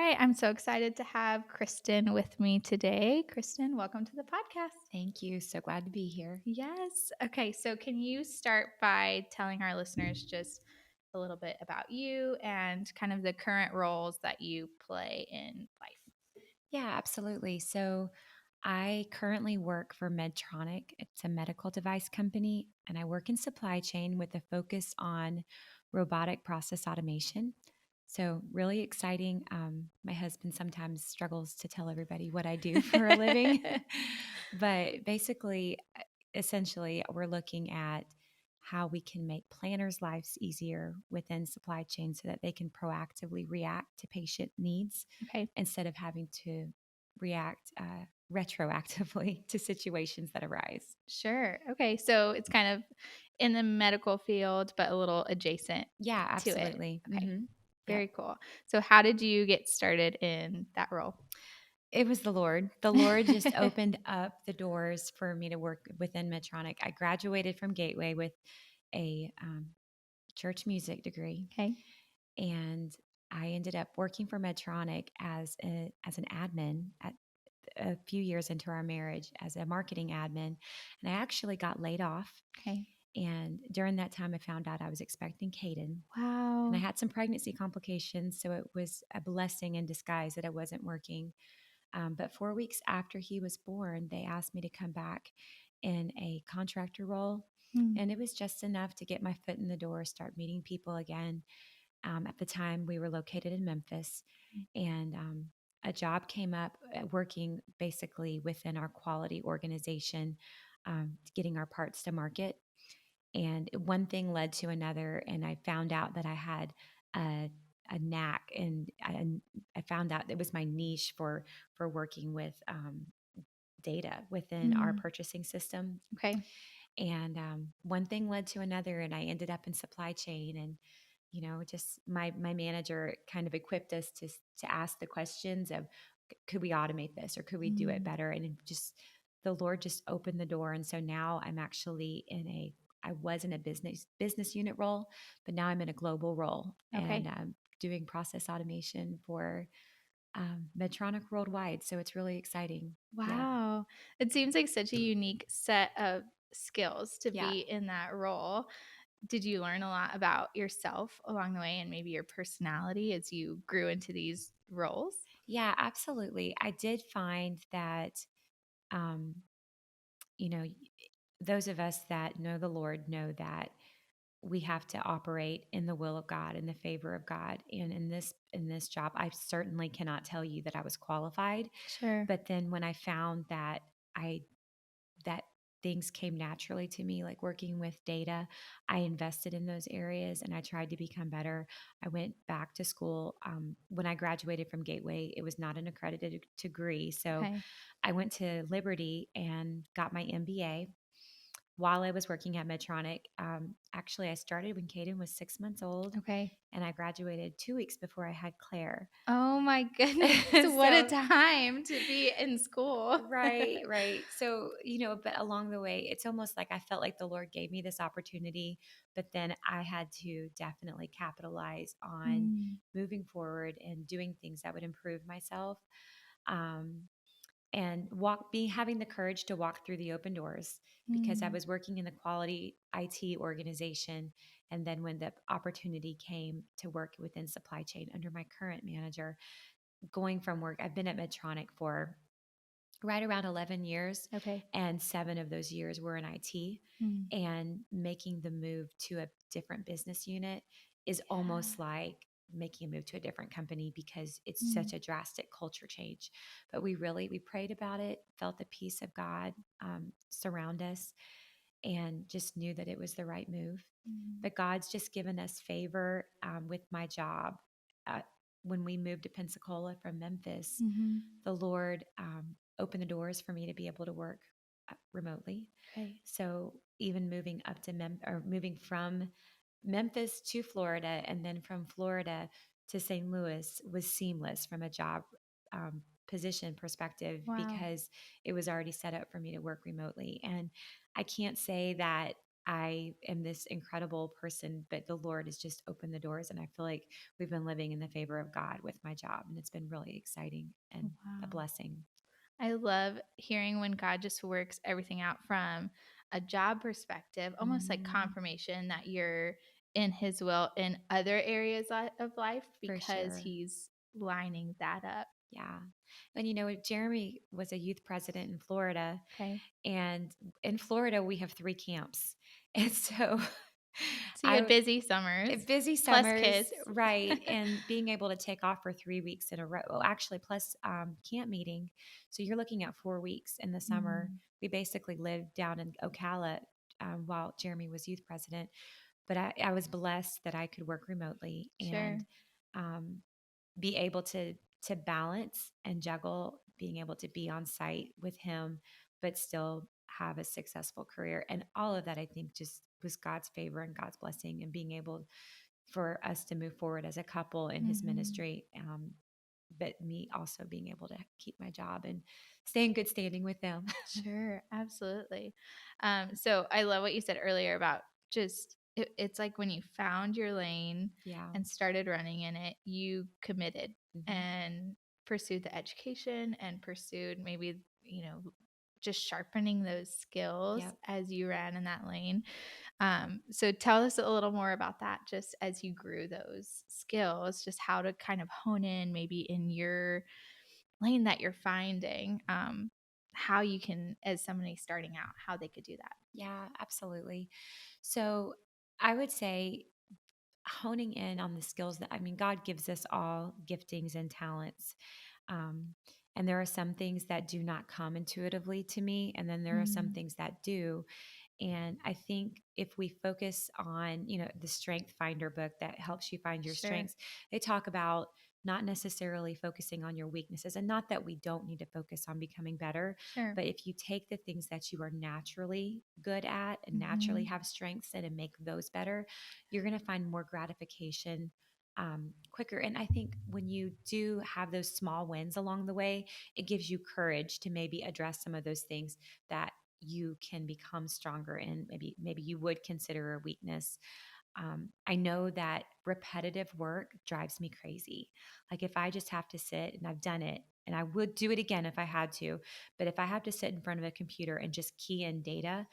right. I'm so excited to have Kristin with me today. Kristin, welcome to the podcast. Thank you. So glad to be here. Yes. Okay. So, can you start by telling our listeners just a little bit about you and kind of the current roles that you play in life? Yeah, absolutely. So I currently work for Medtronic. It's a medical device company, and I work in supply chain with a focus on robotic process automation. So, really exciting. My husband sometimes struggles to tell everybody what I do for a living. But basically, essentially, we're looking at how we can make planners' lives easier within supply chain so that they can proactively react to patient needs Okay. instead of having to react retroactively to situations that arise. Sure. Okay. So, it's kind of in the medical field, but a little adjacent Yeah, to it. absolutely. Okay. Yep. Very cool. So, how did you get started in that role? It was the Lord. The Lord just opened up the doors for me to work within Medtronic. I graduated from Gateway with a church music degree, Okay. and I ended up working for Medtronic as an admin at a few years into our marriage as a marketing admin, and I actually got laid off. Okay. And during that time, I found out I was expecting Caden, and I Wow. had some pregnancy complications. So it was a blessing in disguise that I wasn't working. But 4 weeks after he was born, they asked me to come back in a contractor role. Hmm. And it was just enough to get my foot in the door, start meeting people again. At the time, we were located in Memphis, and a job came up working basically within our quality organization, getting our parts to market. And one thing led to another, and I found out that I had a knack, and I found out it was my niche for working with data within our Mm. purchasing system. Okay. And one thing led to another, and I ended up in supply chain. And just my manager kind of equipped us to ask the questions of could we automate this or could we do it Mm. better? And it just the Lord just opened the door, and so now I'm actually in a I was in a business unit role, but now I'm in a global role, and Okay. doing process automation for Medtronic worldwide. So it's really exciting. Yeah, Wow. It seems like such a unique set of skills to yeah. be in that role. Did you learn a lot about yourself along the way and maybe your personality as you grew into these roles? Yeah, absolutely. I did find that, um, you know, those of us that know the Lord know that we have to operate in the will of God, in the favor of God. And in this job, I certainly cannot tell you that I was qualified. Sure. But then when I found I that things came naturally to me, like working with data, I invested in those areas and I tried to become better. I went back to school. When I graduated from Gateway, it was not an accredited degree. So Okay. I went to Liberty and got my MBA while I was working at Medtronic. Actually, I started when Caden was 6 months old, Okay. and I graduated 2 weeks before I had Claire. Oh my goodness. What a So, time to be in school. right, right. So, but along the way, it's almost like I felt like the Lord gave me this opportunity, but then I had to definitely capitalize on Mm. moving forward and doing things that would improve myself. Um, and having the courage to walk through the open doors, because I Mm. was working in the quality IT organization, and then when the opportunity came to work within supply chain under my current manager, going from work, I've been at Medtronic for right around 11 years, Okay. and 7 of those years were in IT. Mm. And making the move to a different business unit is Yeah. almost like making a move to a different company because it's Mm. such a drastic culture change. But we prayed about it, felt the peace of God surround us, and just knew that it was the right move. Mm. But God's just given us favor with my job. Uh, when we moved to Pensacola from Memphis, Mhm. the Lord opened the doors for me to be able to work remotely. Okay. So even moving from Memphis to Florida, and then from Florida to St. Louis was seamless from a job position perspective, Wow. because it was already set up for me to work remotely. And I can't say that. I am this incredible person, but the Lord has just opened the doors. And I feel like we've been living in the favor of God with my job. And it's been really exciting and a Wow. blessing. I love hearing when God just works everything out from a job perspective, almost like Mhm. confirmation that you're in his will in other areas of life For because sure. he's lining that up. Yeah. And Jeremy was a youth president in Florida. Okay. And in Florida, we have 3 camps. And so So you had I busy summers busy plus summers, kids. right? And being able to take off for 3 weeks in a row, well, actually, plus camp meeting. So you're looking at 4 weeks in the summer. Mm, We basically lived down in Ocala while Jeremy was youth president. But I was blessed that I could work remotely and sure. um, be able to balance and juggle being able to be on site with him, but still have a successful career. And all of that, I think, just was God's favor and God's blessing, and being able for us to move forward as a couple in his Hmm. ministry. But me also being able to keep my job and stay in good standing with them. Sure, absolutely. So I love what you said earlier about just it's like when you found your lane Yeah. and started running in it, you committed Hmm. and pursued the education and pursued maybe, just sharpening those skills Yep. as you ran in that lane. So tell us a little more about that, just as you grew those skills, just how to kind of hone in maybe in your lane that you're finding, how you can, as somebody starting out, how they could do that. Yeah, absolutely. So I would say honing in on the skills that, God gives us all giftings and talents. Um, and there are some things that do not come intuitively to me, and then there are some Mm, things that do. And I think if we focus on, the Strength Finder book that helps you find your sure, strengths, they talk about not necessarily focusing on your weaknesses. And not that we don't need to focus on becoming better, sure. but if you take the things that you are naturally good at and naturally Hmm. have strengths in and make those better, you're going to find more gratification quicker. And I think when you do have those small wins along the way, it gives you courage to maybe address some of those things that you can become stronger in. Maybe you would consider a weakness. I know that repetitive work drives me crazy. Like if I just have to sit, and I've done it, and I would do it again if I had to, but if I have to sit in front of a computer and just key in data,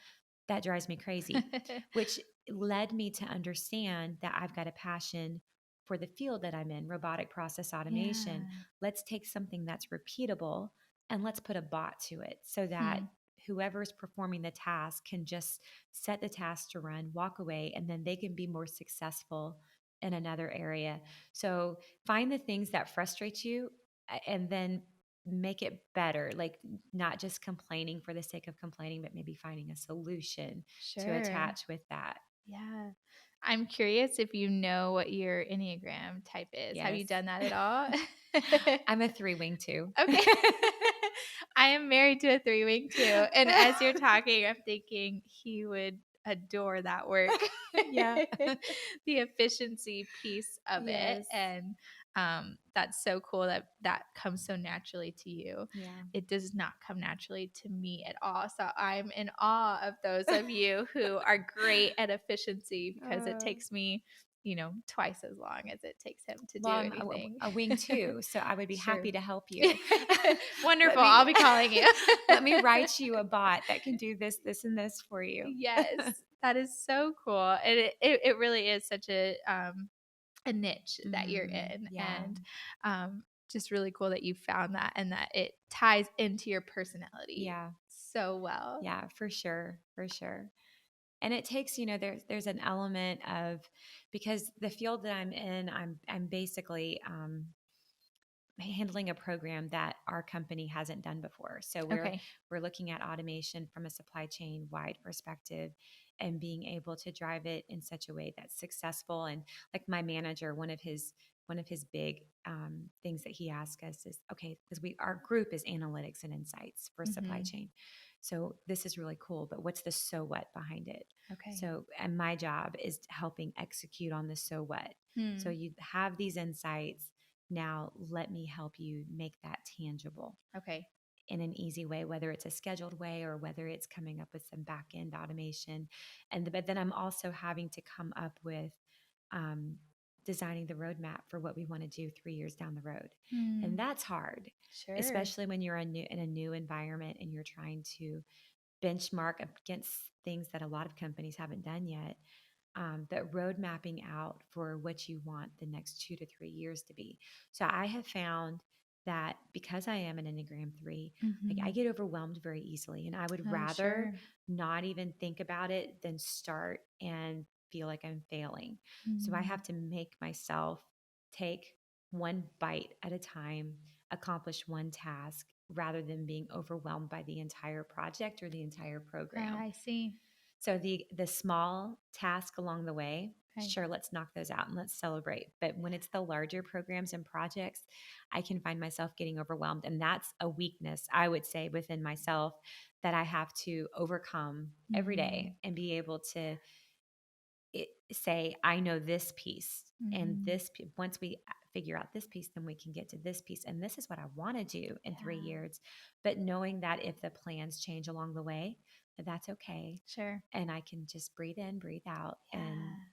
that drives me crazy, which led me to understand that I've got a passion for the field that I'm in, robotic process automation. Yeah. Let's take something that's repeatable and let's put a bot to it so that Hmm. whoever's performing the task can just set the task to run, walk away, and then they can be more successful in another area. So find the things that frustrate you and then make it better, like not just complaining for the sake of complaining, but maybe finding a solution to Sure. attach with that. Yeah. I'm curious if you know what your Enneagram type is. Have Yes. you done that at all? I'm a 3 wing too. Okay. I am married to a three-wing too, and as you're talking, I'm thinking he would adore that work. Yeah. The efficiency piece of it, Yes. and, that's so cool that that comes so naturally to you. Yeah. It does not come naturally to me at all, so I'm in awe of those of you who are great at efficiency because it Uh, takes me, twice as long as it takes him to well, do I'm anything. a wing too, so I would be Sure. happy to help you. let Wonderful, me I'll be calling you. let me write you a bot that can do this, this, and this for you. Yes, that is so cool, and it really is such a niche that you're in, Yeah. and, just really cool that you found that and that it ties into your personality Yeah. so well. Yeah, for sure. For sure. And it takes, there's an element of, because the field that I'm in, I'm basically handling a program that our company hasn't done before. So Okay. we're looking at automation from a supply chain wide perspective and being able to drive it in such a way that's successful. And like my manager, one of his big things that he asks us is, okay, because we our group is analytics and insights for supply Mhm. chain. So this is really cool, but what's the so what behind it? Okay. So, and my job is helping execute on the so what. So Hmm. you have these insights, now let me help you make that tangible. Okay. in an easy way, whether it's a scheduled way or whether it's coming up with some back end automation. But then I'm also having to come up with um, designing the roadmap for what we want to do 3 years down the road. And Mm, that's hard, sure. especially when you're in a new environment and you're trying to benchmark against things that a lot of companies haven't done yet. But road mapping out for what you want the next 2 to 3 years to be. So I have found that because I am an Enneagram 3, like I Mhm. get overwhelmed very easily. And I would Oh, rather sure. not even think about it than start and feel like I'm failing. So I Mm. have to make myself take one bite at a time, accomplish one task rather than being overwhelmed by the entire project or the entire program. I see. So the small task along the way, Right. sure, let's knock those out and let's celebrate. But when it's the larger programs and projects, I can find myself getting overwhelmed. And that's a weakness, I would say, within myself that I have to overcome every Mhm. day and be able to say, I know this piece. And Mhm. once we figure out this piece, then we can get to this piece. And this is what I want to do in three Yeah. years. But knowing that if the plans change along the way, that's okay, Sure. and I can just breathe in, breathe out, Yeah.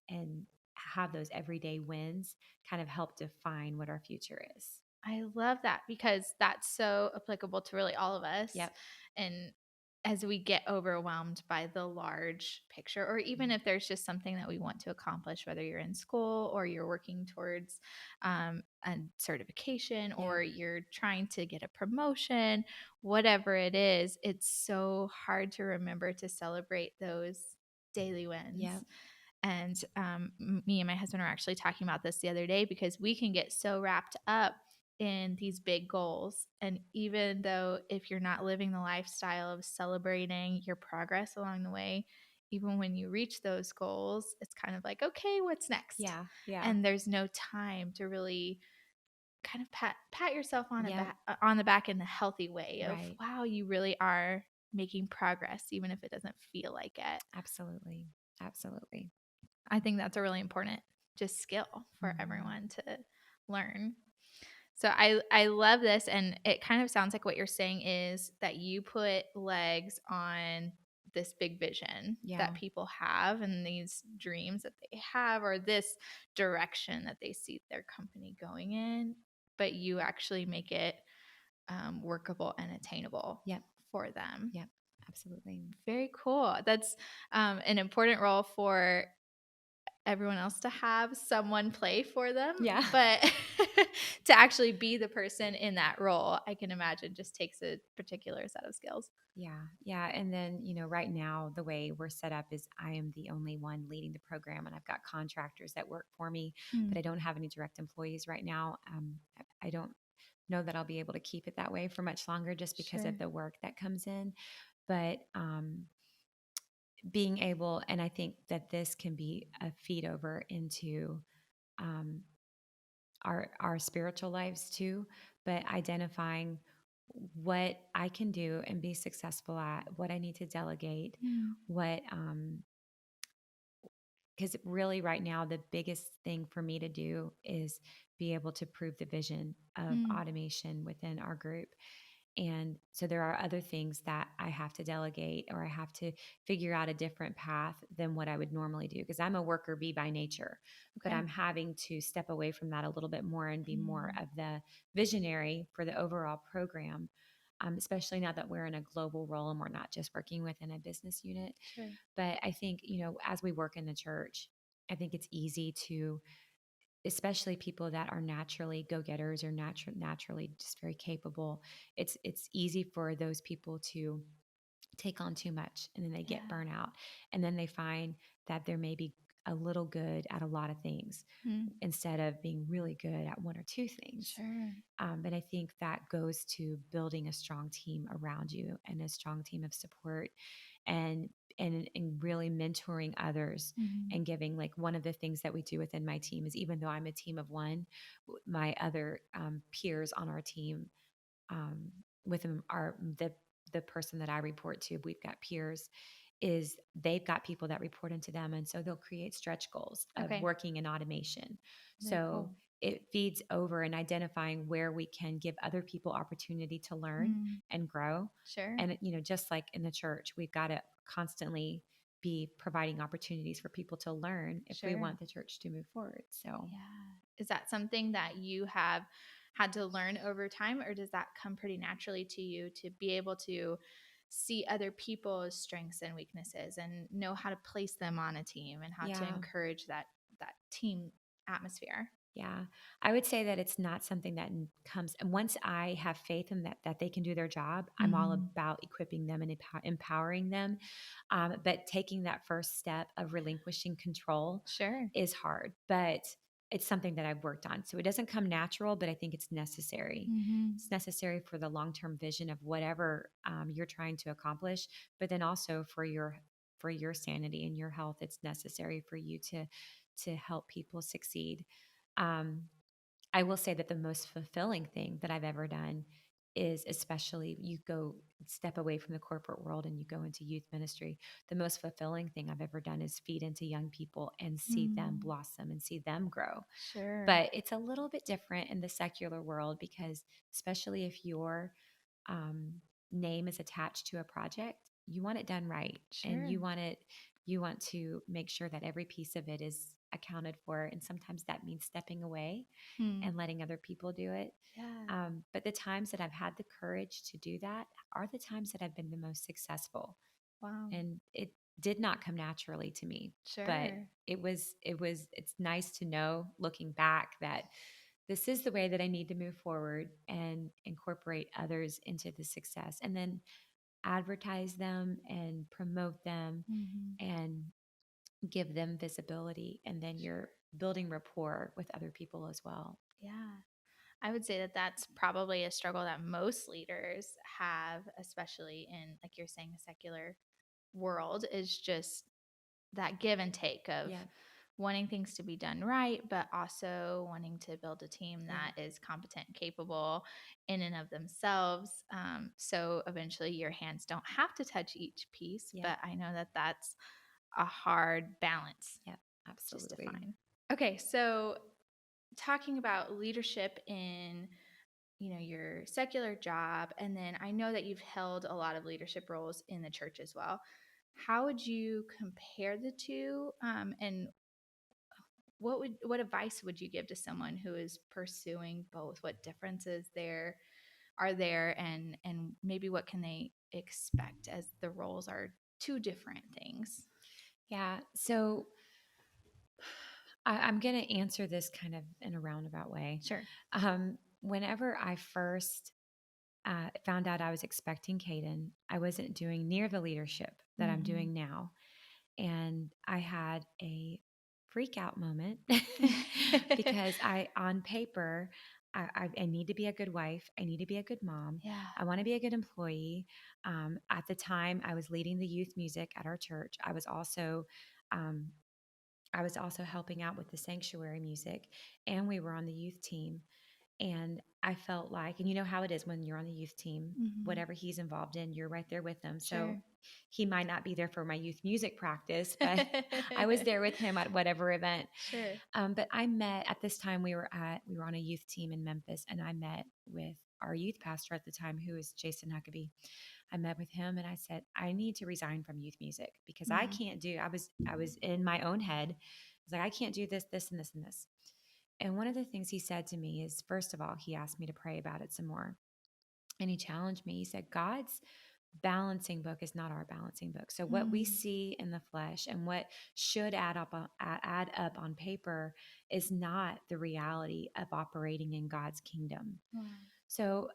and have those everyday wins kind of help define what our future is. I love that because that's so applicable to really all of us. Yep. And as we get overwhelmed by the large picture, or even Mhm. if there's just something that we want to accomplish, whether you're in school or you're working towards a certification or Yep. you're trying to get a promotion, whatever it is, it's so hard to remember to celebrate those daily wins. Yep. And me and my husband were actually talking about this the other day because we can get so wrapped up in these big goals. And even though if you're not living the lifestyle of celebrating your progress along the way, even when you reach those goals, it's kind of like, okay, what's next? Yeah. Yeah. And there's no time to really kind of pat yourself on a Yep. back on the back in a healthy way of Right. wow, you really are making progress even if it doesn't feel like it. Absolutely. Absolutely. I think that's a really important just skill for Hmm. everyone to learn. So I love this, and it kind of sounds like what you're saying is that you put legs on this big vision Yeah. that people have and these dreams that they have or this direction that they see their company going in, but you actually make it workable and attainable Yep. for them. Yep. Absolutely. Very cool. That's an important role for everyone else to have someone play for them, Yeah. but to actually be the person in that role, I can imagine just takes a particular set of skills. Yeah, yeah. And then, right now, the way we're set up is I am the only one leading the program, and I've got contractors that work for me, Mm, but I don't have any direct employees right now. I don't know that I'll be able to keep it that way for much longer just because of sure. the work that comes in. But being able, and I think that this can be a feed over into um, our spiritual lives too, but identifying what I can do and be successful at, what I need to delegate, Mm, what because really right now the biggest thing for me to do is be able to prove the vision of mm, automation within our group. And so there are other things that I have to delegate or I have to figure out a different path than what I would normally do because I'm a worker bee by nature, but okay. I'm having to step away from that a little bit more and be more Mm, of the visionary for the overall program. Especially now that we're in a global role and we're not just working within a business unit. sure. But I think, as we work in the church, I think it's easy to, especially people that are naturally go-getters or naturally just very capable. It's easy for those people to take on too much and then they get Yeah. burnout and then they find that they're maybe a little good at a lot of things Mm, instead of being really good at one or two things. sure. But I think that goes to building a strong team around you and a strong team of support and and really mentoring others Mm, and giving, like, one of the things that we do within my team is even though I'm a team of one, my other peers on our team, um, with them are the person that I report to, we've got peers, is they've got people that report into them. And so they'll create stretch goals of okay. working in automation. Very So cool. it feeds over in identifying where we can give other people opportunity to learn Mm, and grow. sure. And, just like in the church, we've got to constantly be providing opportunities for people to learn if we Sure. want the church to move forward. So, Yeah. Is that something that you have had to learn over time, or does that come pretty naturally to you to be able to see other people's strengths and weaknesses and know how to place them on a team and how to yeah. encourage that team atmosphere? Yeah, I would say that it's not something that comes. And once I have faith in that they can do their job, I'm all Mhm. about equipping them and empowering them. But taking that first step of relinquishing control Sure. is hard, but it's something that I've worked on. So it doesn't come natural, but I think it's necessary. Mhm. It's necessary for the long term vision of whatever you're trying to accomplish, but then also for your sanity and your health. It's necessary for you to help people succeed. um, I will say that the most fulfilling thing that I've ever done is, especially you go step away from the corporate world and you go into youth ministry. The most fulfilling thing I've ever done is feed into young people and see them Mm. blossom and see them grow. Sure. But it's a little bit different in the secular world because, especially if your um, name is attached to a project, you want it done right, and Sure. you want to make sure that every piece of it is accounted for. And sometimes that means stepping away Hmm. and letting other people do it. Yeah. But the times that I've had the courage to do that are the times that I've been the most successful. Wow. And it did not come naturally to me, but Sure. it's nice to know looking back that this is the way that I need to move forward and incorporate others into the success, and then advertise them and promote them Mhm. and give them visibility. And then Sure. you're building rapport with other people as well. Yeah. I would say that that's probably a struggle that most leaders have, especially in, like you're saying, a secular world, is just that give and take of Yeah. wanting things to be done right, but also wanting to build a team Yeah. that is competent and capable in and of themselves. So eventually your hands don't have to touch each piece, Yep. but I know that that's a hard balance Yep. just to Absolutely. find. Okay, so talking about leadership in your secular job, and then I know that you've held a lot of leadership roles in the church as well. How would you compare the two, and what advice would you give to someone who is pursuing both? What differences there are there, and maybe what can they expect, as the roles are two different things? Yeah. So I'm going to answer this kind of in a roundabout way. Sure. Whenever I first found out I was expecting Caden, I wasn't doing near the leadership that I'm Hmm. doing now. And I had a freak out moment because on paper, I need to be a good wife. I need to be a good mom. Yeah. I want to be a good employee. At the time, I was leading the youth music at our church. Um, I was also helping out with the sanctuary music, and we were on the youth team. And I felt like, and you know how it is when you're on the youth team, Hmm. whatever he's involved in, you're right there with him. So Sure. he might not be there for my youth music practice, but I was there with him at whatever event. Sure. But I met at this time, we were on a youth team in Memphis, and I met with our youth pastor at the time, who is Jason Huckabee. I met with him and I said, I need to resign from youth music because I Mhm. can't do, I was in my own head. I was like, I can't do this, this, and this, and this. And one of the things he said to me is, first of all, he asked me to pray about it some more. And he challenged me. He said, God's balancing book is not our balancing book. So what we Mm. see in the flesh and what should add up on paper is not the reality of operating in God's kingdom. Wow. So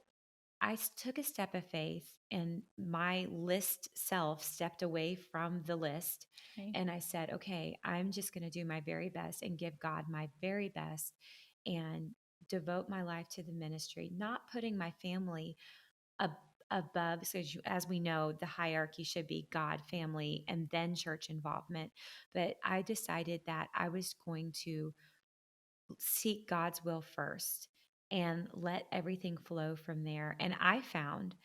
took a step of faith, and my list self stepped away from the list. Okay. And I said, okay, I'm just going to do my very best and give God my very best and devote my life to the ministry, not putting my family ab- above. So, as we know, the hierarchy should be God, family, and then church involvement. But I decided that I was going to seek God's will first and let everything flow from there. And I found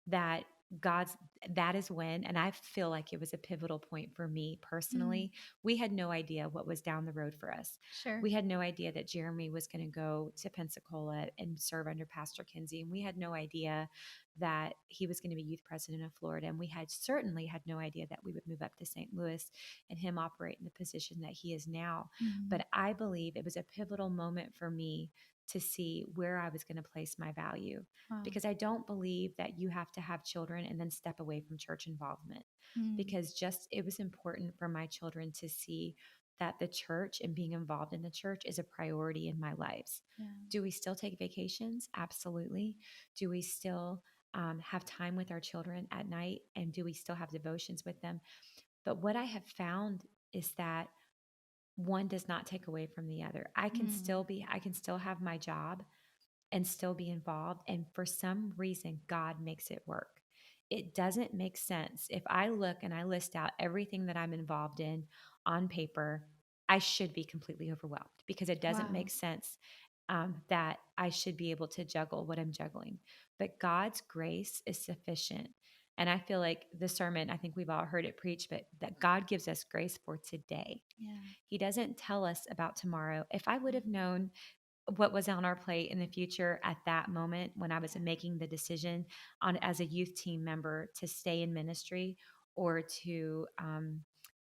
that God's that is when, and I feel like it was a pivotal point for me Mm. personally. We had no idea what was down the road for us. Sure. We had no idea that Jeremy was going to go to Pensacola and serve under Pastor Kinsey. And we had no idea that he was going to be youth president of Florida. And we had certainly had no idea that we would move up to St. Louis and him operate in the position that he is now. Mm. But I believe it was a pivotal moment for me to see where I was going to place my value, Wow. because I don't believe that you have to have children and then step away from church involvement. Mm. Because just it was important for my children to see that the church and being involved in the church is a priority in my lives. Yeah. Do we still take vacations? Absolutely. Do we still have time with our children at night? And do we still have devotions with them? But what I have found is that one does not take away from the other. Mm. I can still have my job and still be involved. And for some reason, God makes it work. It doesn't make sense. If I look and I list out everything that I'm involved in on paper, I should be completely overwhelmed because it doesn't Wow. make sense that I should be able to juggle what I'm juggling. But God's grace is sufficient. And I feel like the sermon, I think we've all heard it preached, but that God gives us grace for today. Yeah. He doesn't tell us about tomorrow. If I would have known what was on our plate in the future at that moment when I was Yeah. making the decision on as a youth team member to stay in ministry or to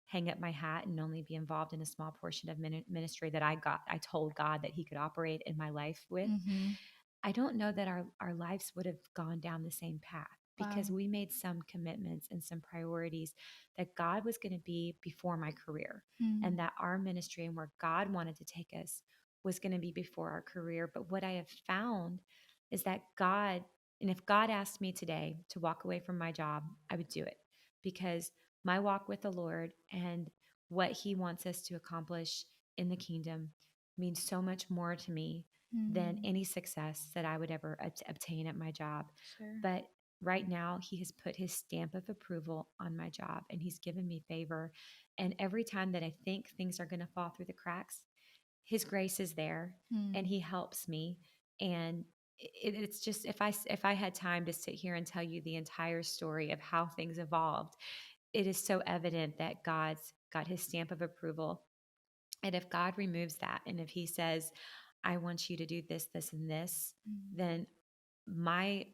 hang up my hat and only be involved in a small portion of ministry that I told God that he could operate in my life with. Mhm. I don't know that our lives would have gone down the same path because Wow. we made some commitments and some priorities that God was going to be before my career, Mm. and that our ministry and where God wanted to take us was going to be before our career. But what I have found is that God, and if God asked me today to walk away from my job, I would do it because my walk with the Lord and what he wants us to accomplish in the kingdom means so much more to me than Mm. any success that I would ever obtain at my job. Sure. But right now, he has put his stamp of approval on my job and he's given me favor. And every time that I think things are going to fall through the cracks, his grace is there and Mm. he helps me. And it's just if I had time to sit here and tell you the entire story of how things evolved, it is so evident that God's got his stamp of approval. And if God removes that, and if he says, I want you to do this, this, and this, Mm. then my,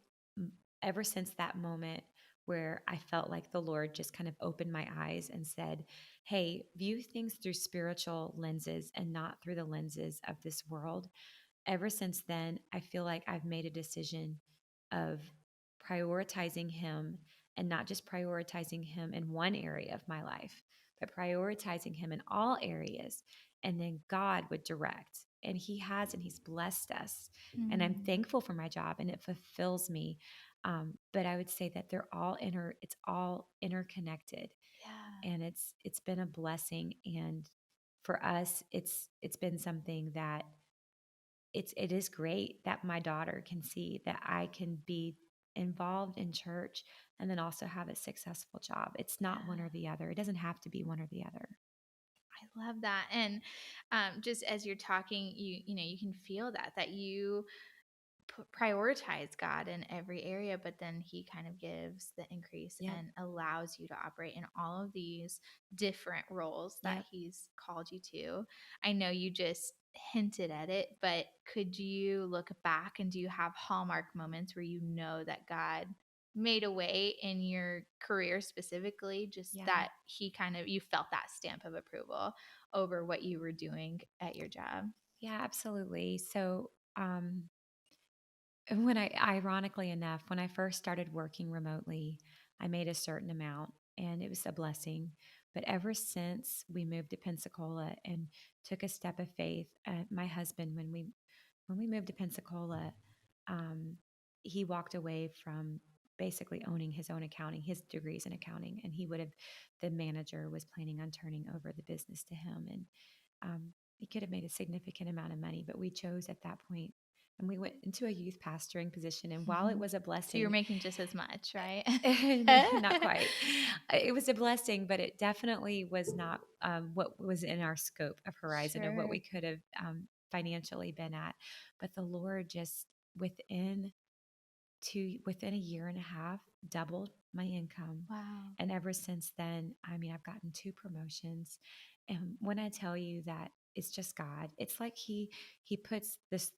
ever since that moment where I felt like the Lord just kind of opened my eyes and said, hey, view things through spiritual lenses and not through the lenses of this world. Ever since then, I feel like I've made a decision of prioritizing him, and not just prioritizing him in one area of my life, but prioritizing him in all areas. And then God would direct. And he has, and he's blessed us. And I'm Mm. thankful for my job and it fulfills me. But I would say that it's all interconnected, Yeah. and it's been a blessing. And for us, it's been something that it is great that my daughter can see that I can be involved in church and then also have a successful job. It's not one Yeah. or the other. It doesn't have to be one or the other. I love that. And just as you're talking, you know, you can feel that you prioritize God in every area, but then He kind of gives the increase Yep. and allows you to operate in all of these different roles that Yep. He's called you to. I know you just hinted at it, but could you look back and do you have hallmark moments where you know that God made a way in your career specifically, just Yeah. that He kind of, you felt that stamp of approval over what you were doing at your job? Yeah, absolutely. So, when I, ironically enough, when I first started working remotely, I made a certain amount and it was a blessing. But ever since we moved to Pensacola and took a step of faith, my husband, when we moved to Pensacola, um, he walked away from basically owning his own accounting, his degrees in accounting, and the manager was planning on turning over the business to him, and he could have made a significant amount of money, but we chose at that point, and we went into a youth pastoring position. And while it was a So you're blessing, making just as much, right? not quite. It was a blessing, but it definitely was not what was in our scope of horizon of what Sure. we could have financially been at. But the Lord just within to within a year and a half, doubled my income. Wow. And ever since then, I mean, I've gotten 2 promotions. And when I tell you that it's just God, it's like he puts this,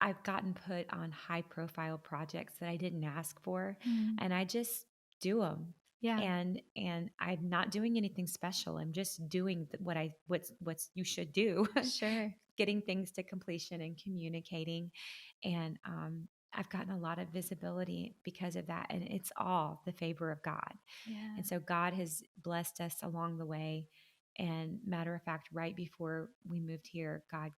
I've gotten put on high profile projects that I didn't ask for, Mm. and I just do them. Yeah. And I'm not doing anything special. I'm just doing what's you should do, Sure. getting things to completion and communicating. And I've gotten a lot of visibility because of that, and it's all the favor of God. Yeah. And so God has blessed us along the way. And matter of fact, right before we moved here, God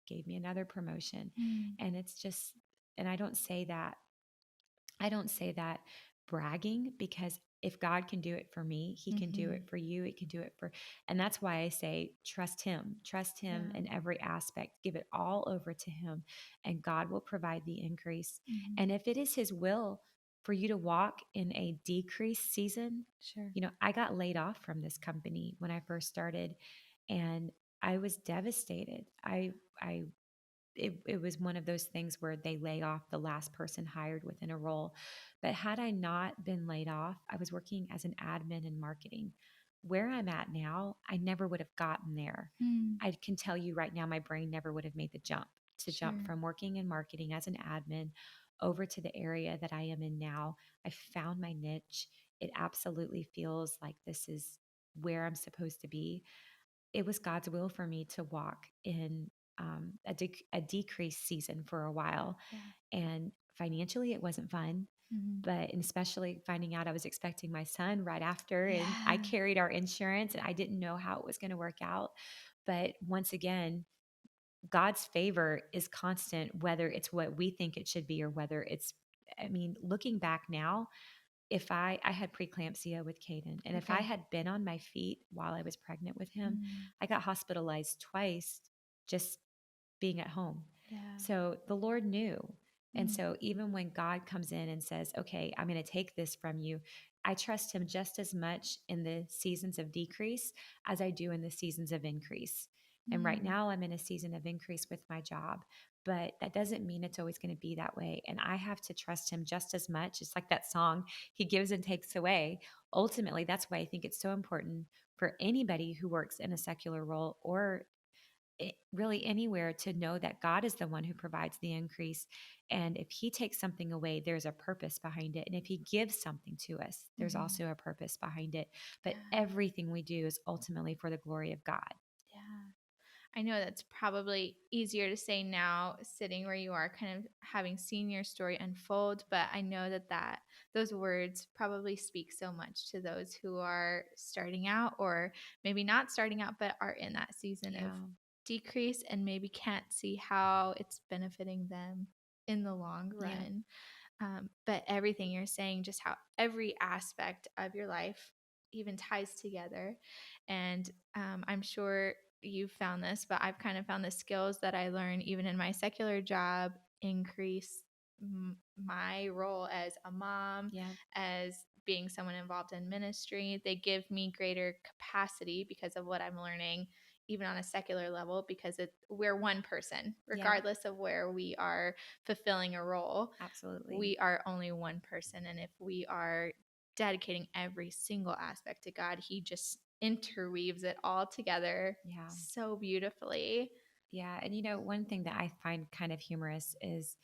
gave me another promotion. Mm. And it's just, and I don't say that bragging, because if God can do it for me, he can do it Mhm. for you. He can do it for, and that's why I say, trust him Yeah. in every aspect, give it all over to him, and God will provide the increase. Mhm. And if it is his will for you to walk in a decrease season, Sure. I got laid off from this company when I first started, and I was devastated. I it was one of those things where they lay off the last person hired within a role. But had I not been laid off, I was working as an admin in marketing. Where I'm at now, I never would have gotten there. Mm. I can tell you right now, my brain never would have made the jump to jump Sure. from working in marketing as an admin over to the area that I am in now. I found my niche. It absolutely feels like this is where I'm supposed to be. It was God's will for me to walk in a decrease season for a while. Yeah. And financially, it wasn't fun. Mhm. But and especially finding out I was expecting my son right after, and I Yeah. carried our insurance, and I didn't know how it was going to work out. But once again, God's favor is constant, whether it's what we think it should be or whether it's, I mean, looking back now, if I had preeclampsia with Caden, and if I Okay. had been on my feet while I was pregnant with him, Mm. I got hospitalized twice just being at home. Yeah. So the Lord knew. And Mm. so even when God comes in and says, okay, I'm going to take this from you, I trust him just as much in the seasons of decrease as I do in the seasons of increase. And right Mm. now I'm in a season of increase with my job, but that doesn't mean it's always going to be that way. And I have to trust him just as much. It's like that song, he gives and takes away. Ultimately, that's why I think it's so important for anybody who works in a secular role or really anywhere, to know that God is the one who provides the increase. And if he takes something away, there's a purpose behind it. And if he gives something to us, there's Mhm. also a purpose behind it. But Yeah. everything we do is ultimately for the glory of God. Yeah. I know that's probably easier to say now, sitting where you are, kind of having seen your story unfold. But I know that those words probably speak so much to those who are starting out, or maybe not starting out, but are in that season of Yeah. decrease and maybe can't see how it's benefiting them in the long Yeah. run. But everything you're saying, just how every aspect of your life even ties together. And I'm sure you've found this, but I've kind of found the skills that I learn even in my secular job increase my role as a mom, Yeah. as being someone involved in ministry. They give me greater capacity because of what I'm learning, even on a secular level, because we're one person, Yeah. regardless of where we are fulfilling a role. Absolutely. We are only one person. And if we are dedicating every single aspect to God, He just interweaves it all together Yeah. so beautifully. Yeah. And one thing that I find kind of humorous is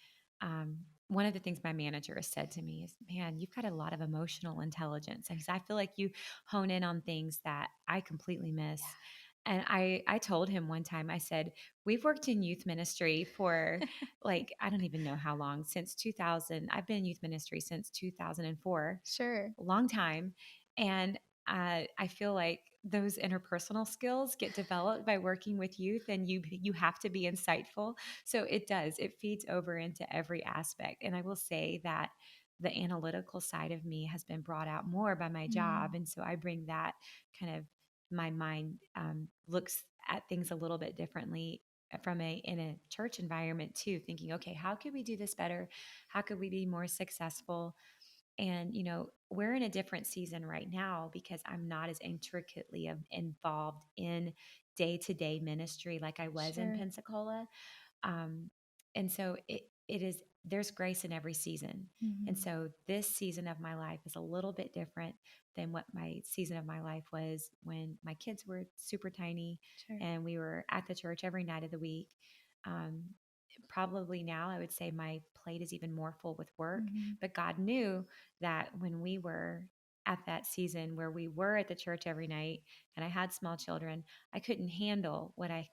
one of the things my manager has said to me is, man, you've got a lot of emotional intelligence. And I feel like you hone in on things that I completely miss. And I told him one time, I said, we've worked in youth ministry for like, I don't even know how long, since 2000. I've been in youth ministry since 2004, Sure. a long time. And I feel like those interpersonal skills get developed by working with youth, and you have to be insightful. So it does. It feeds over into every aspect. And I will say that the analytical side of me has been brought out more by my job, Mm, and so I bring that kind of, my mind looks at things a little bit differently from a in a church environment too, thinking, okay, how could we do this better? How could we be more successful? And, we're in a different season right now because I'm not as intricately involved in day to day ministry like I was in sure. Pensacola. Um, and so it is, there's grace in every season. And Mhm. so this season of my life is a little bit different than what my season of my life was when my kids were super tiny Sure. and we were at the church every night of the week. Um, Probably now I would say my plate is even more full with work, Mhm. but God knew that when we were at that season where we were at the church every night and I had small children, I couldn't handle what I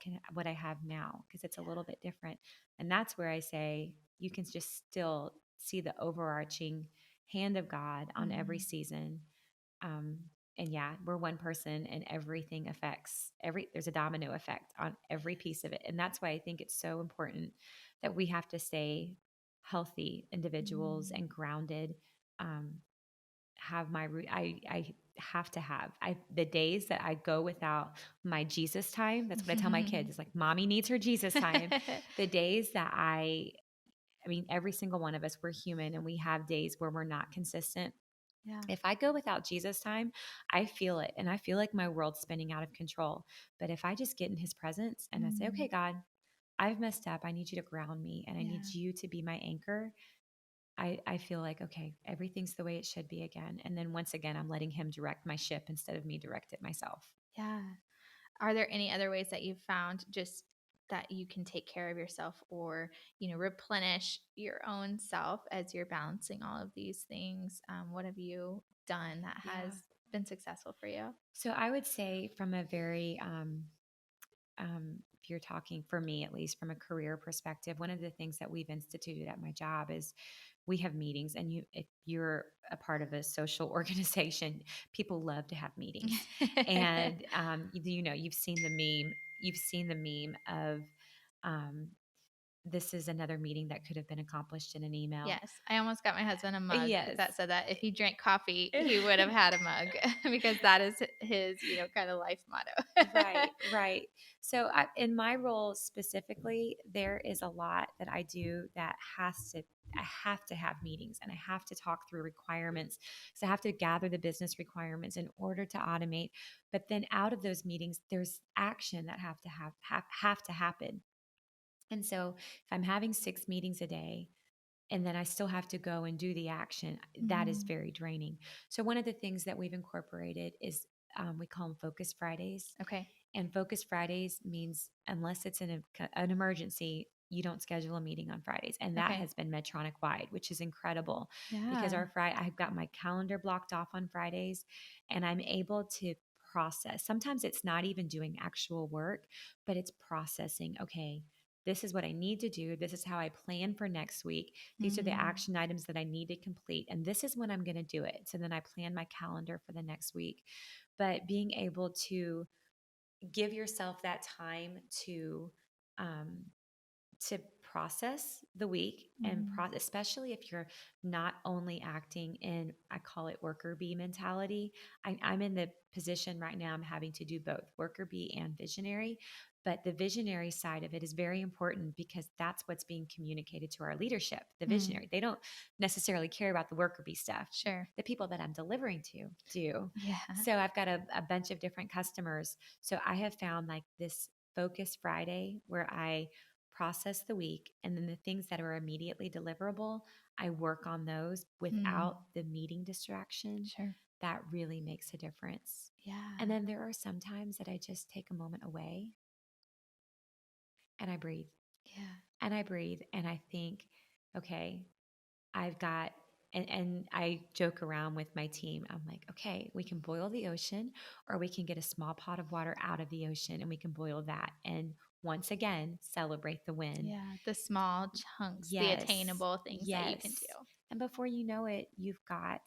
have now because it's a little bit different. And that's where I say you can just still see the overarching hand of God on every Mhm. season. Um, and yeah, we're one person and everything affects there's a domino effect on every piece of it. And that's why I think it's so important that we have to stay healthy individuals Mhm. and grounded. Um, have my I have to have the days that I go without my Jesus time. That's what I tell my kids. It's like mommy needs her Jesus time. The days that I mean, every single one of us, we're human and we have days where we're not consistent. Yeah. If I go without Jesus time, I feel it and I feel like my world's spinning out of control. But if I just get in his presence and I say, okay, Mm. God, I've messed up. I need you to ground me and I need Yeah. you to be my anchor. I feel like, okay, everything's the way it should be again. And then once again, I'm letting him direct my ship instead of me direct it myself. Yeah. Are there any other ways that you've found just that you can take care of yourself or, replenish your own self as you're balancing all of these things? What have you done that Yeah. has been successful for you? So I would say from a very if you're talking for me, at least from a career perspective, one of the things that we've instituted at my job is we have meetings. And if you're a part of a social organization, people love to have meetings. And you've seen the meme of um, this is another meeting that could have been accomplished in an email. Yes, I almost got my husband a mug Yes. that said that if he drank coffee, he would have had a mug because that is his, kind of life motto. Right, right. So, in my role specifically, there is a lot that I do that I have to have meetings and I have to talk through requirements. So, I have to gather the business requirements in order to automate. But then out of those meetings, there's action that have to happen. And so, if I'm having 6 meetings a day, and then I still have to go and do the action, that is Mhm. very draining. So, one of the things that we've incorporated is we call them Focus Fridays. Okay. And Focus Fridays means unless it's an emergency, you don't schedule a meeting on Fridays. And that Okay. has been Medtronic wide, which is incredible because Yeah. I've got my calendar blocked off on Fridays and I'm able to process. Sometimes it's not even doing actual work, but it's processing. Okay, this is what I need to do. This is how I plan for next week. These are the Mm. action items that I need to complete. And this is when I'm going to do it. So then I plan my calendar for the next week. But being able to give yourself that time um, to process the week and Mhm. especially if you're not only acting in, I call it worker bee mentality. I'm in the position right now, I'm having to do both worker bee and visionary. But the visionary side of it is very important because that's what's being communicated to our leadership. The Mm. visionary, they don't necessarily care about the worker bee stuff. Sure. The people that I'm delivering to do. Yeah. So I've got a bunch of different customers. So I have found like this Focus Friday where I process the week and then the things that are immediately deliverable, I work on those Mm. without the meeting distraction. Sure. That really makes a difference. And Yeah. then there are some times that I just take a moment away and I breathe Yeah. and I breathe and I think, okay, I've got, and I joke around with my team. I'm like, okay, we can boil the ocean or we can get a small pot of water out of the ocean and we can boil that. And once again, celebrate the win. Yeah. The small chunks, the Yes, attainable things that you can do. yes. And before you know it, you've got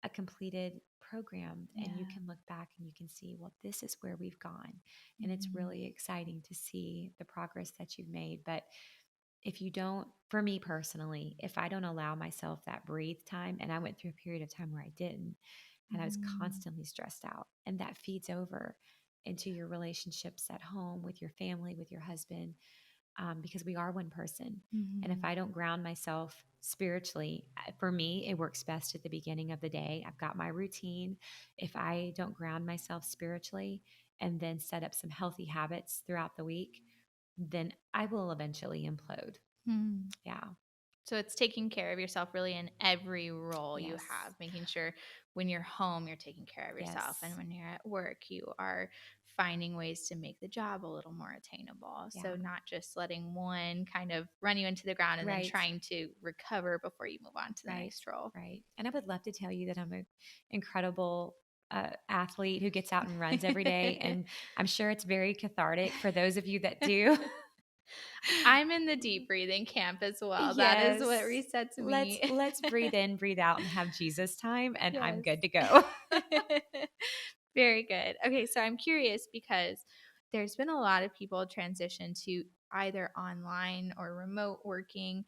a completed program and you Yeah. can look back and you can see, well, this is where we've gone. And it's Mhm. really exciting to see the progress that you've made. But if you don't, for me personally, if I don't allow myself that breathe time, and I went through a period of time where I didn't, and I was Mhm. constantly stressed out, and that feeds over into your relationships at home with your family, with your husband, because we are one person. And if Mhm. I don't ground myself spiritually, for me, it works best at the beginning of the day. I've got my routine. If I don't ground myself spiritually and then set up some healthy habits throughout the week, then I will eventually implode. Mm. Yeah. So it's taking care of yourself really in every role you Yes. have, making sure when you're home, you're taking care of yourself. And Yes. when you're at work, you are finding ways to make the job a little more attainable. So Yeah. not just letting one kind of run you into the ground and then Right. trying to recover before you move on to the Right. next role. Right. And I would love to tell you that I'm an incredible athlete who gets out and runs every day. And I'm sure it's very cathartic for those of you that do. I'm in the deep breathing camp as well. That is what Yes. resets Let's me. let's breathe in, breathe out, and have Jesus time, and I'm Yes. good to go. Very good. Okay, so I'm curious because there's been a lot of people transition to either online or remote working,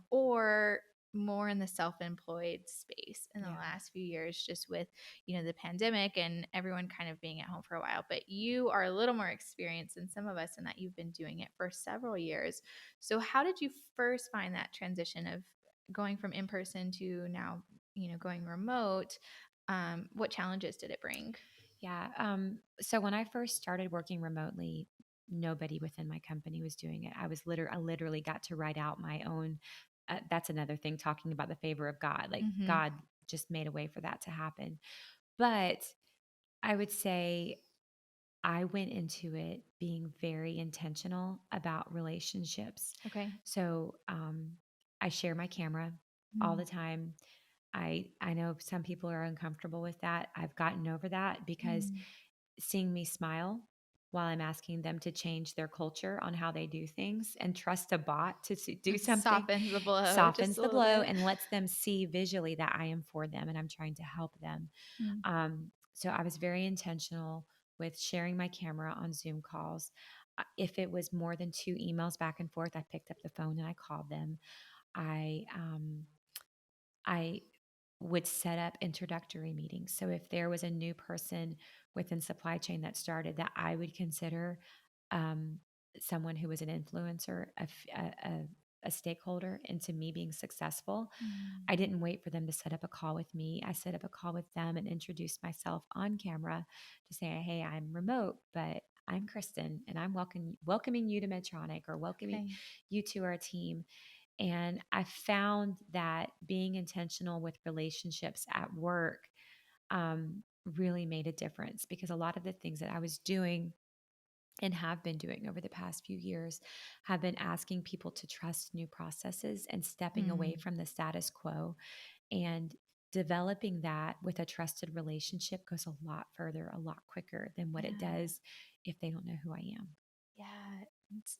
or more in the self-employed space in the Yeah. last few years, just with the pandemic and everyone kind of being at home for a while. But you are a little more experienced than some of us in that you've been doing it for several years. So how did you first find that transition of going from in person to now going remote? What challenges did it bring? Yeah. So when I first started working remotely, nobody within my company was doing it. I literally got to write out my own. That's another thing, talking about the favor of God. Like Mhm. God just made a way for that to happen. But I would say I went into it being very intentional about relationships. Okay. So I share my camera all Mm. the time. I know some people are uncomfortable with that. I've gotten over that because Mm. seeing me smile while I'm asking them to change their culture on how they do things and trust a bot to do It something softens the blow just softens a the little blow bit. and lets them see visually that I am for them and I'm trying to help them. Mm. So I was very intentional with sharing my camera on Zoom calls. If it was more than 2 emails back and forth, I picked up the phone and I called them. I I would set up introductory meetings. So if there was a new person within supply chain that started that I would consider um, someone who was an influencer, a stakeholder into me being successful, I Mm. didn't wait for them to set up a call with me. I set up a call with them and introduced myself on camera to say, hey, I'm remote, but I'm Kristin and I'm welcoming you to Medtronic or welcoming Okay. you to our team. And I found that being intentional with relationships at work really made a difference because a lot of the things that I was doing and have been doing over the past few years have been asking people to trust new processes and stepping away Mm. from the status quo and developing that with a trusted relationship goes a lot further, a lot quicker than what it Yeah. does if they don't know who I am. Yeah.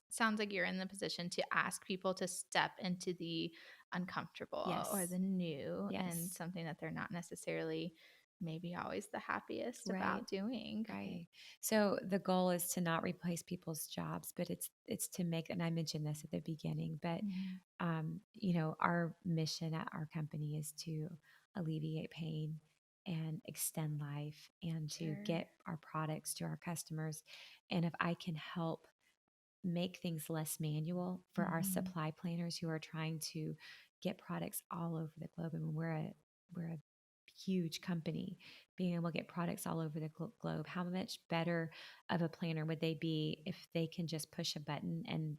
Sounds like you're in the position to ask people to step into the uncomfortable or Yes. the new and Yes. something that they're not necessarily maybe always the happiest Right. about doing. Right. Okay. So the goal is to not replace people's jobs, but it's to make, and I mentioned this at the beginning, but Mhm. our mission at our company is to alleviate pain and extend life and to Sure. get our products to our customers. And if I can help make things less manual for our Mhm. supply planners who are trying to get products all over the globe. I mean, we're a huge company, being able to get products all over the globe. How much better of a planner would they be if they can just push a button and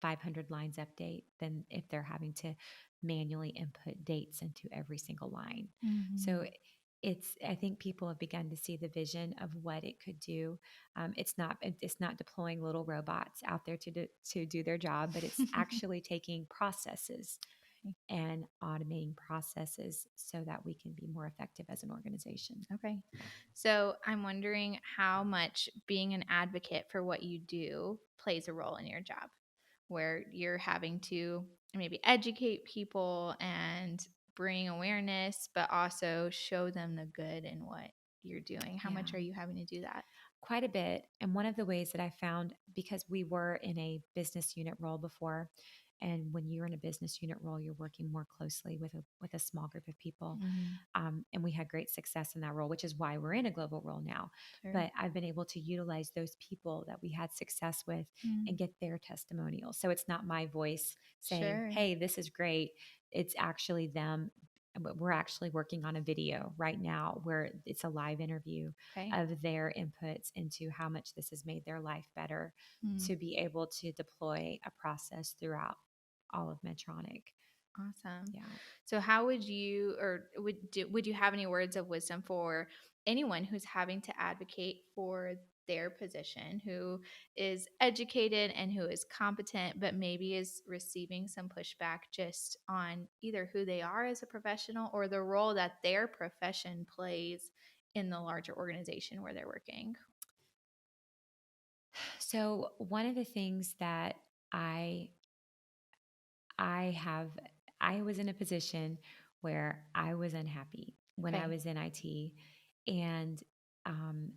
500 lines update than if they're having to manually input dates into every single line. So Mhm. I think people have begun to see the vision of what it could do. It's not deploying little robots out there to do their job, but it's actually taking processes Okay. and automating processes so that we can be more effective as an organization. Okay. So I'm wondering how much being an advocate for what you do plays a role in your job, where you're having to maybe educate people and bring awareness, but also show them the good in what you're doing. How much Yeah. are you having to do that? Quite a bit. And one of the ways that I found, because we were in a business unit role before, and when you're in a business unit role, you're working more closely with a small group of people. Hmm. And we had great success in that role, which is why we're in a global role now. Sure. But I've been able to utilize those people that we had success with and Mm. get their testimonials. So it's not my voice saying, Sure. hey, this is great. It's actually them. We're actually working on a video right now where it's a live interview Okay. of their inputs into how much this has made their life better Mm. to be able to deploy a process throughout. all of Medtronic. Awesome. Yeah. So how would you or would you have any words of wisdom for anyone who's having to advocate for their position, who is educated and who is competent but maybe is receiving some pushback just on either who they are as a professional or the role that their profession plays in the larger organization where they're working? So one of the things that I I have I was in a position where I was unhappy when I Okay. was in IT, and um,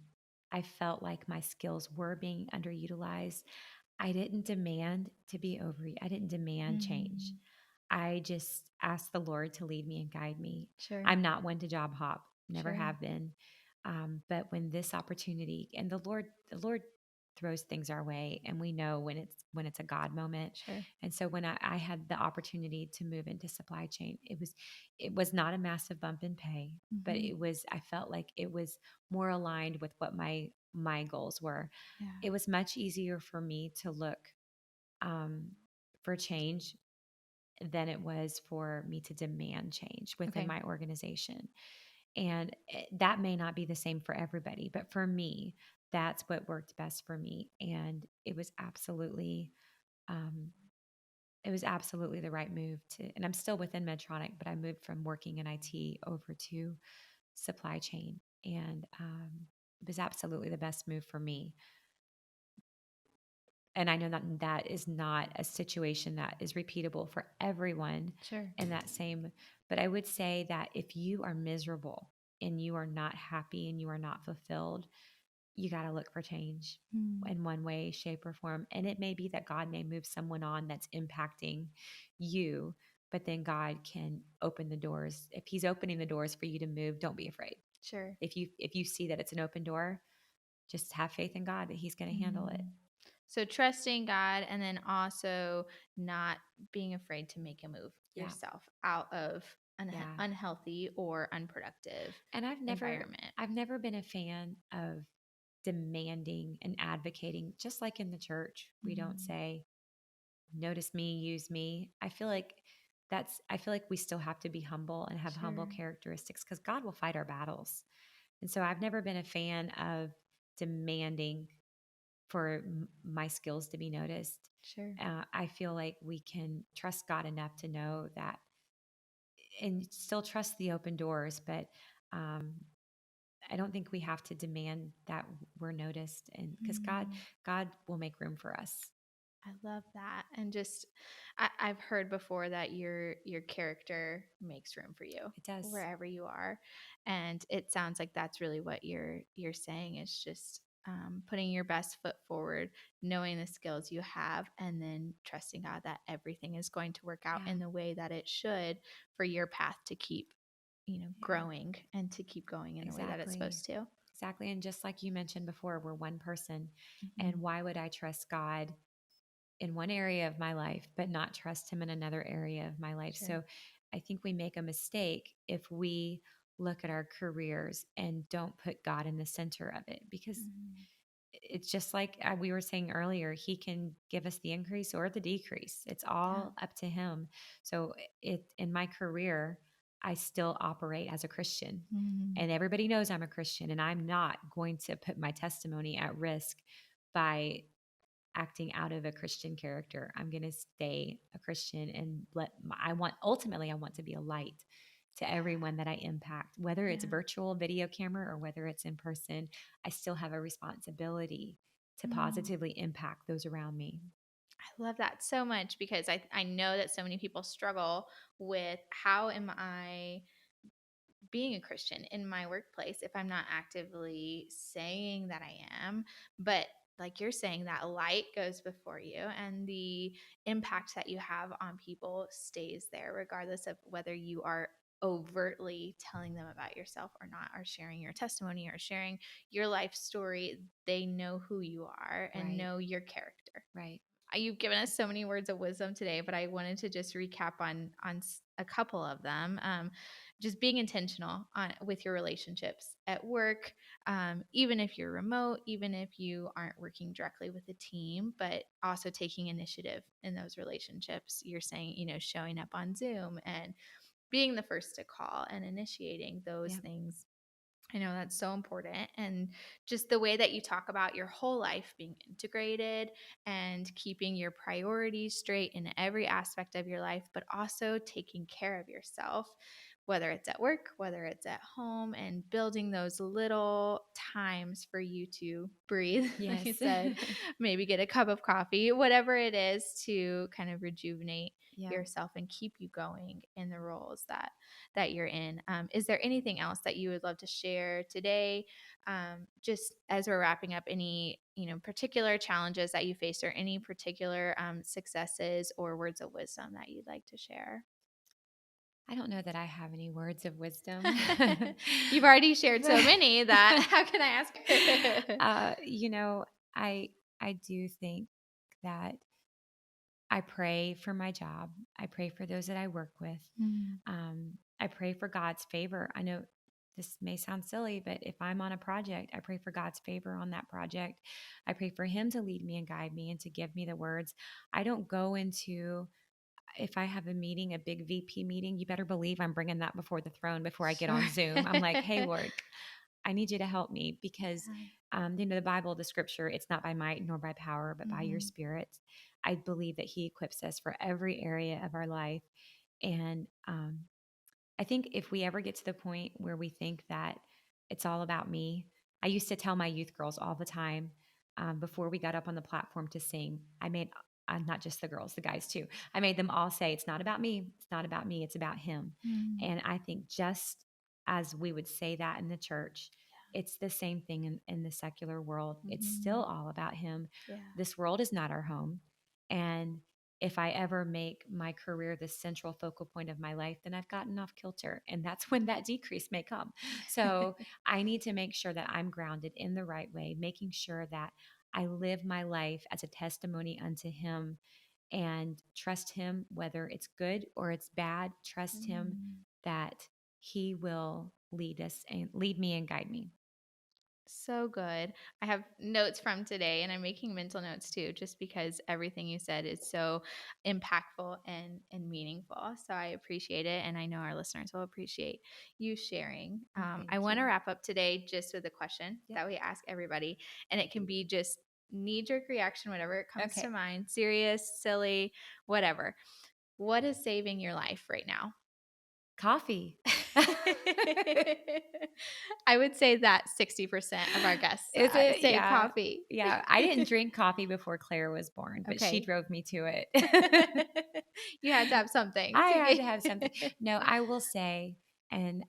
I felt like my skills were being underutilized. I didn't demand to be over. I didn't demand change. Mm, I just asked the Lord to lead me and guide me. sure. I'm not one to job hop, never Sure. have been. But when this opportunity and the Lord throws things our way, and we know when it's a God moment. Sure. And so when I had the opportunity to move into supply chain, it was not a massive bump in pay, but Mhm. I felt like it was more aligned with what my goals were. Yeah. It was much easier for me to look um, for change than it was for me to demand change within Okay. my organization. And that may not be the same for everybody, but for me, that's what worked best for me. And um, it was absolutely the right move to, and I'm still within Medtronic, but I moved from working in IT over to supply chain. And it was absolutely the best move for me. And I know that that is not a situation that is repeatable for everyone Sure. in that same, but I would say that if you are miserable and you are not happy and you are not fulfilled, you got to look for change Mm. in one way, shape, or form. And it may be that God may move someone on that's impacting you, but then God can open the doors. If He's opening the doors for you to move, don't be afraid. Sure. If you see that it's an open door, just have faith in God that He's going to handle it. Mm. So trusting God and then also not being afraid to make a move Yeah. yourself out of an Yeah. unhealthy or unproductive And environment. I've never been a fan of demanding and advocating. Just like in the church, we don't Mm. say notice me, use me. I feel like we still have to be humble and have humble Sure. characteristics because God will fight our battles. And so I've never been a fan of demanding for my skills to be noticed. Sure. I feel like we can trust God enough to know that and still trust the open doors, but um, I don't think we have to demand that we're noticed, and because Mm. God will make room for us. I love that. And just I've heard before that your character makes room for you It does. wherever you are. And it sounds like that's really what you're saying is just putting your best foot forward, knowing the skills you have, and then trusting God that everything is going to work out Yeah. in the way that it should for your path to keep, Yeah. growing and to keep going in the way that it's Exactly. supposed to. Exactly. And just like you mentioned before, we're one person. And Mhm. why would I trust God in one area of my life, but not trust Him in another area of my life? Sure. So I think we make a mistake if we look at our careers and don't put God in the center of it because Mhm. it's just like we were saying earlier, He can give us the increase or the decrease. It's Yeah. all up to Him. So it in my career, I still operate as a Christian. Mhm. And everybody knows I'm a Christian, and I'm not going to put my testimony at risk by acting out of a Christian character. I'm going to stay a Christian and ultimately I want to be a light to everyone that I impact, whether it's Yeah. virtual video camera or whether it's in person. I still have a responsibility to Mm. positively impact those around me. I love that so much because I know that so many people struggle with how am I being a Christian in my workplace if I'm not actively saying that I am. But like you're saying, that light goes before you and the impact that you have on people stays there, regardless of whether you are overtly telling them about yourself or not, or sharing your testimony or sharing your life story. They know who you are and Right. know your character. Right. You've given us so many words of wisdom today, but I wanted to just recap on a couple of them. Just being intentional with your relationships at work, even if you're remote, even if you aren't working directly with a team, but also taking initiative in those relationships. You're saying, showing up on Zoom and being the first to call and initiating those Yeah. things. I know that's so important. And just the way that you talk about your whole life being integrated and keeping your priorities straight in every aspect of your life, but also taking care of yourself, whether it's at work, whether it's at home, and building those little times for you to breathe, like you Yes. said, maybe get a cup of coffee, whatever it is to kind of rejuvenate Yeah. yourself and keep you going in the roles that you're in. Is there anything else that you would love to share today? Just as we're wrapping up, any particular challenges that you faced, or any particular successes or words of wisdom that you'd like to share? I don't know that I have any words of wisdom. You've already shared so But many that how can I ask? you know, I do think that I pray for my job. I pray for those that I work with. Mm, I pray for God's favor. I know this may sound silly, but if I'm on a project, I pray for God's favor on that project. I pray for Him to lead me and guide me and to give me the words. I don't go into, if I have a meeting, a big VP meeting, you better believe I'm bringing that before the throne before I get sure. on Zoom. I'm like, hey, Lord, I need you to help me because, Yeah. the Bible, the scripture, it's not by might nor by power, but by your Mhm. spirit. I believe that He equips us for every area of our life. And I think if we ever get to the point where we think that it's all about me, I used to tell my youth girls all the time, before we got up on the platform to sing, I made, not just the girls, the guys too, I made them all say, it's not about me. It's not about me. It's about Him. Mm. And I think just as we would say that in the church, it's the same thing in the secular world. It's still Mhm. all about Him. Yeah. This world is not our home. And if I ever make my career the central focal point of my life, then I've gotten off kilter. And that's when that decrease may come. So I need to make sure that I'm grounded in the right way, making sure that I live my life as a testimony unto Him and trust Him, whether it's good or it's bad. Trust Him Mm. that He will lead us and lead me and guide me. So good. I have notes from today and I'm making mental notes too, just because everything you said is so impactful and meaningful. So I appreciate it. And I know our listeners will appreciate you sharing. Thank I want to you. wrap up today just with a question Yep. that we ask everybody. And it can be just knee jerk reaction, whatever it comes to Okay. mind, serious, silly, whatever. What is saving your life right now? Coffee. I would say that 60% of our guests Is it? say Yeah. coffee. Yeah. I didn't drink coffee before Claire was born, but she Okay. drove me to it. You had to have something I to had get. to have something. No, I will say, and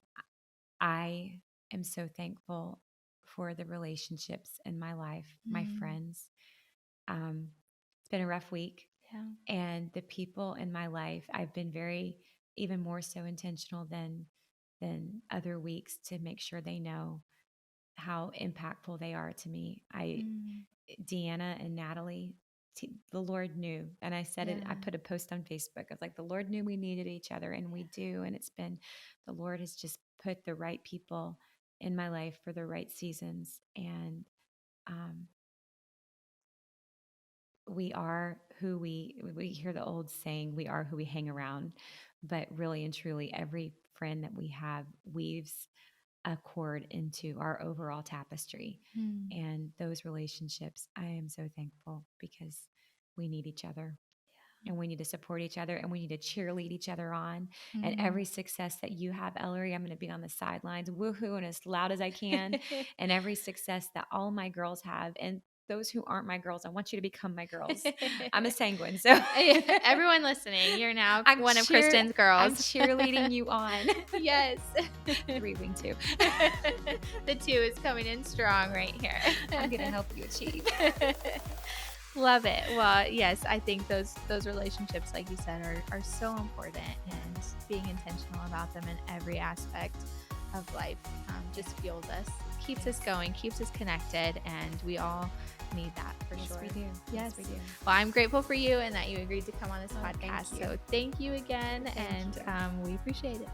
I am so thankful for the relationships in my life, my Mm, friends. It's been a rough week, yeah. and the people in my life, I've been very, even more so intentional than other weeks to make sure they know how impactful they are to me. Mm, Deanna and Natalie, the Lord knew. And I said it, I yeah. put a post on Facebook. I was like, the Lord knew we needed each other, and we do. And it's been, the Lord has just put the right people in my life for the right seasons. And um, we are who we hear the old saying, we are who we hang around. But really and truly, every friend that we have weaves a cord into our overall tapestry. Mm, And those relationships, I am so thankful because we need each other and we need to support each other and we need to cheerlead each other on. And mm. every success that you have, Ellery, I'm going to be on the sidelines, woohooing as loud as I can. And every success that all my girls have, and those who aren't my girls, I want you to become my girls. I'm a sanguine, so Everyone listening, you're now one of Kristen's I'm girls. cheerleading you on. Yes. 3 wing too. The two is coming in strong right here. I'm going to help you achieve. Love it. Well, yes, I think those relationships, like you said, are so important, and being intentional about them in every aspect of life just fuels us, keeps us Yes. going, keeps us connected, and we all need that for Yes, we sure. do. Yes, Yes. we do. Well, I'm grateful for you and that you agreed to come on this Oh, thank podcast. you. So thank you again, Thank and you. we appreciate it.